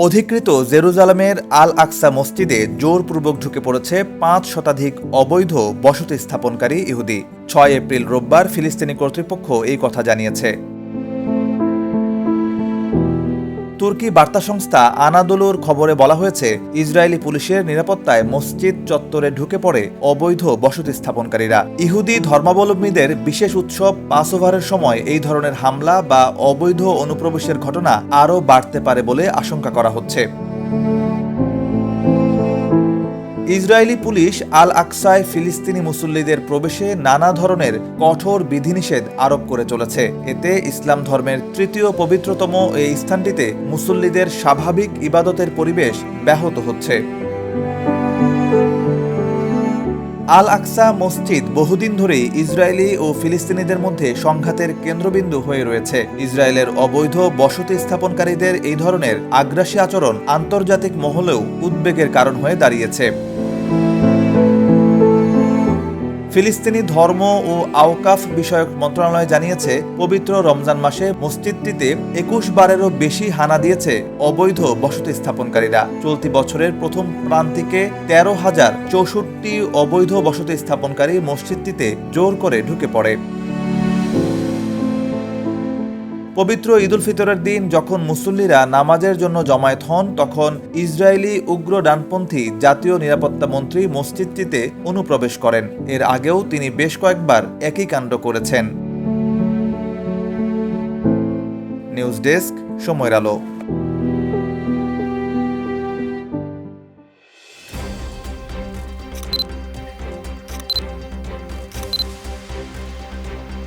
অধিকৃত জেরুজালেমের আল আকসা মসজিদে জোরপূর্বক ঢুকে পড়েছে ৫ শতাধিক অবৈধ বসতি স্থাপনকারী ইহুদি। ৬ এপ্রিল রোববার ফিলিস্তিনি কর্তৃপক্ষ এই কথা জানিয়েছে। তুর্কি বার্তা সংস্থা আনাদোলুর খবরে বলা হয়েছে, ইসরায়েলি পুলিশের নিরাপত্তায় মসজিদ চত্বরে ঢুকে পড়ে অবৈধ বসতি স্থাপনকারীরা। ইহুদি ধর্মাবলম্বীদের বিশেষ উৎসব পাসওভারের সময় এই ধরনের হামলা বা অবৈধ অনুপ্রবেশের ঘটনা আরও বাড়তে পারে বলে আশঙ্কা করা হচ্ছে। ইসরায়েলি পুলিশ আল আকসায় ফিলিস্তিনি মুসল্লিদের প্রবেশে নানা ধরনের কঠোর বিধিনিষেধ আরোপ করে চলেছে। এতে ইসলাম ধর্মের তৃতীয় পবিত্রতম এই স্থানটিতে মুসল্লিদের স্বাভাবিক ইবাদতের পরিবেশ ব্যাহত হচ্ছে। আল আকসা মসজিদ বহুদিন ধরেই ইসরায়েলি ও ফিলিস্তিনিদের মধ্যে সংঘাতের কেন্দ্রবিন্দু হয়ে রয়েছে। ইসরায়েলের অবৈধ বসতি স্থাপনকারীদের এই ধরনের আগ্রাসী আচরণ আন্তর্জাতিক মহলেও উদ্বেগের কারণ হয়ে দাঁড়িয়েছে। ফিলিস্তিনি ধর্ম ও আওকাফ বিষয়ক মন্ত্রণালয় জানিয়েছে, পবিত্র রমজান মাসে মসজিদটিতে ২১ বারেরও বেশি হানা দিয়েছে অবৈধ বসতি স্থাপনকারীরা। চলতি বছরের প্রথম প্রান্তিকে ১৩,০৬৪ অবৈধ বসতি স্থাপনকারী মসজিদটিতে জোর করে ঢুকে পড়ে। পবিত্র ঈদুল ফিতরের দিন যখন মুসল্লিরা নামাজের জন্য জমায়েত হন, তখন ইসরায়েলি উগ্র ডানপন্থী জাতীয় নিরাপত্তা মন্ত্রী মসজিদটিতে অনুপ্রবেশ করেন। এর আগেও তিনি বেশ কয়েকবার একই কাণ্ড করেছেন। নিউজ ডেস্ক, সময়ের আলো।